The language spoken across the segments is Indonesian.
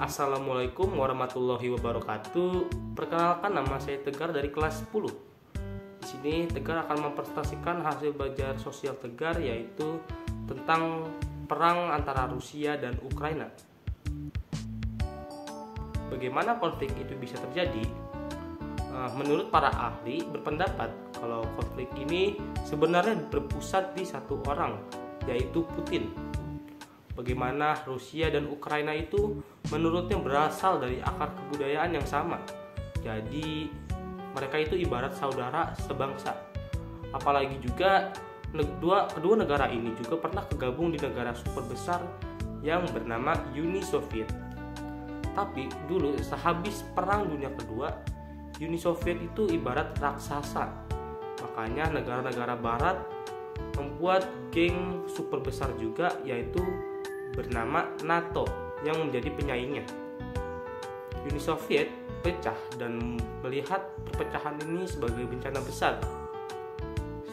Assalamualaikum warahmatullahi wabarakatuh. Perkenalkan, nama saya Tegar dari kelas 10. Di sini Tegar akan mempresentasikan hasil belajar sosial Tegar, yaitu tentang perang antara Rusia dan Ukraina. Bagaimana konflik itu bisa terjadi? Menurut para ahli berpendapat kalau konflik ini sebenarnya berpusat di satu orang, yaitu Putin. Bagaimana Rusia dan Ukraina itu menurutnya berasal dari akar kebudayaan yang sama. Jadi mereka itu ibarat saudara sebangsa. Apalagi juga kedua negara ini juga pernah kegabung di negara super besar yang bernama Uni Soviet. Tapi dulu sehabis Perang Dunia Kedua, Uni Soviet itu ibarat raksasa. Makanya negara-negara barat membuat geng super besar juga, yaitu bernama NATO yang menjadi penyaingnya. Uni Soviet pecah dan melihat perpecahan ini sebagai bencana besar.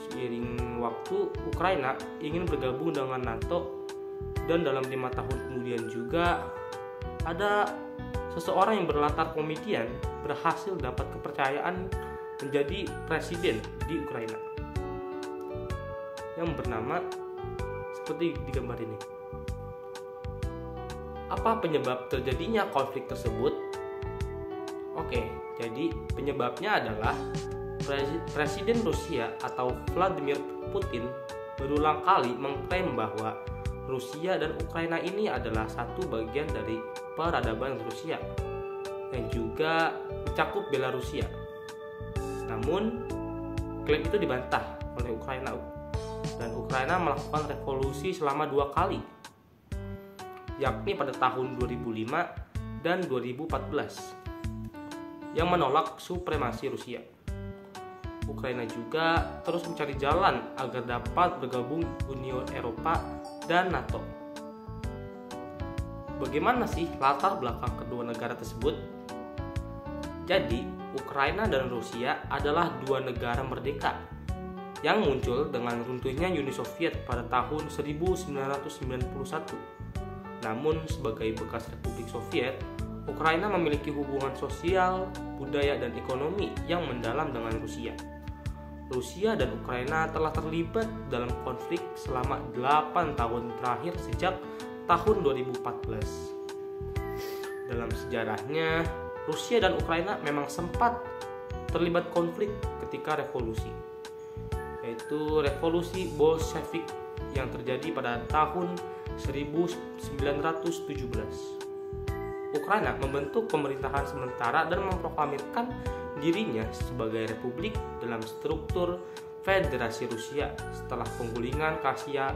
Seiring waktu, Ukraina ingin bergabung dengan NATO, dan dalam 5 tahun kemudian juga ada seseorang yang berlatar komedian berhasil dapat kepercayaan menjadi presiden di Ukraina yang bernama seperti di gambar ini. Apa penyebab terjadinya konflik tersebut? Oke, jadi penyebabnya adalah Presiden Rusia atau Vladimir Putin berulang kali mengklaim bahwa Rusia dan Ukraina ini adalah satu bagian dari peradaban Rusia yang juga mencakup Belarusia. Namun, klaim itu dibantah oleh Ukraina, dan Ukraina melakukan revolusi selama 2 kali, yakni pada tahun 2005 dan 2014, yang menolak supremasi Rusia. Ukraina juga terus mencari jalan agar dapat bergabung Uni Eropa dan NATO. Bagaimana sih latar belakang kedua negara tersebut? Jadi, Ukraina dan Rusia adalah dua negara merdeka yang muncul dengan runtuhnya Uni Soviet pada tahun 1991. Namun, sebagai bekas Republik Soviet, Ukraina memiliki hubungan sosial, budaya, dan ekonomi yang mendalam dengan Rusia. Rusia dan Ukraina telah terlibat dalam konflik selama 8 tahun terakhir sejak tahun 2014. Dalam sejarahnya, Rusia dan Ukraina memang sempat terlibat konflik ketika revolusi, yaitu revolusi Bolshevik yang terjadi pada tahun 1917. Ukraina membentuk pemerintahan sementara dan memproklamirkan dirinya sebagai republik dalam struktur Federasi Rusia setelah penggulingan Kaisar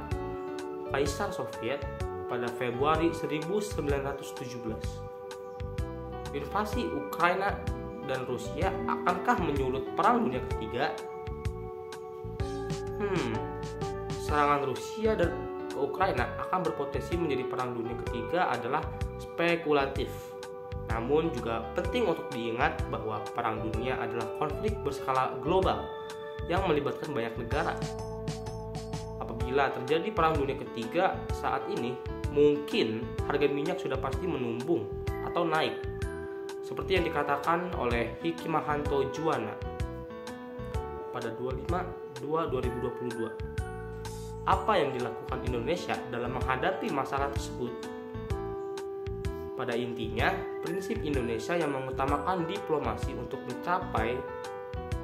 Soviet pada Februari 1917. Invasi Ukraina dan Rusia akankah menyulut Perang Dunia Ketiga? Serangan Rusia dan Ukraina akan berpotensi menjadi Perang Dunia Ketiga adalah spekulatif. Namun juga penting untuk diingat bahwa Perang Dunia adalah konflik berskala global yang melibatkan banyak negara. Apabila terjadi Perang Dunia Ketiga saat ini, mungkin harga minyak sudah pasti menumbung atau naik, seperti yang dikatakan oleh Hikmahanto Juwana pada 25/2/2022. Apa yang dilakukan Indonesia dalam menghadapi masalah tersebut? Pada intinya, prinsip Indonesia yang mengutamakan diplomasi untuk mencapai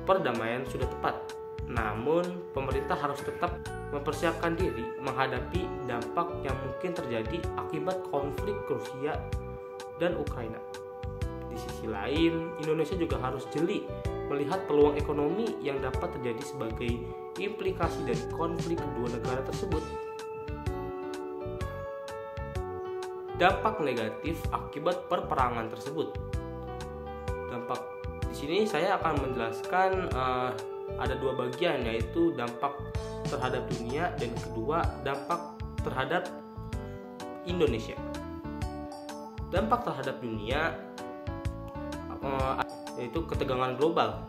perdamaian sudah tepat. Namun, pemerintah harus tetap mempersiapkan diri menghadapi dampak yang mungkin terjadi akibat konflik Rusia dan Ukraina. Di sisi lain, Indonesia juga harus jeli melihat peluang ekonomi yang dapat terjadi sebagai implikasi dari konflik kedua negara tersebut. Dampak negatif akibat perperangan tersebut. Dampak di sini saya akan menjelaskan ada 2 bagian, yaitu dampak terhadap dunia dan kedua dampak terhadap Indonesia. Dampak terhadap dunia yaitu ketegangan global.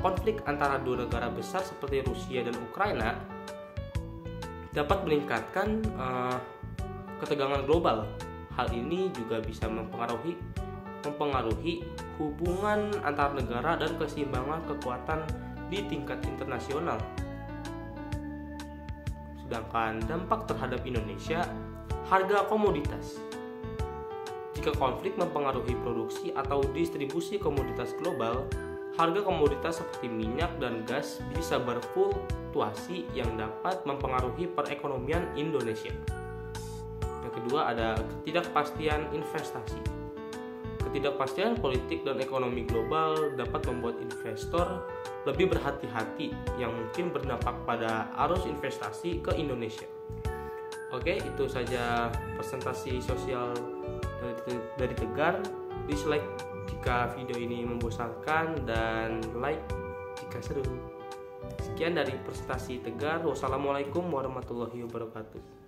Konflik antara 2 negara besar seperti Rusia dan Ukraina dapat meningkatkan ketegangan global. Hal ini juga bisa mempengaruhi hubungan antar negara dan keseimbangan kekuatan di tingkat internasional. Sedangkan dampak terhadap Indonesia, harga komoditas. Jika konflik mempengaruhi produksi atau distribusi komoditas global, harga komoditas seperti minyak dan gas bisa berfluktuasi yang dapat mempengaruhi perekonomian Indonesia. Yang kedua ada ketidakpastian investasi. Ketidakpastian politik dan ekonomi global dapat membuat investor lebih berhati-hati yang mungkin berdampak pada arus investasi ke Indonesia. Oke, itu saja presentasi sosial dari Tegar. Dislike jika video ini membosankan dan like jika seru. Sekian dari presentasi Tegar. Wassalamualaikum warahmatullahi wabarakatuh.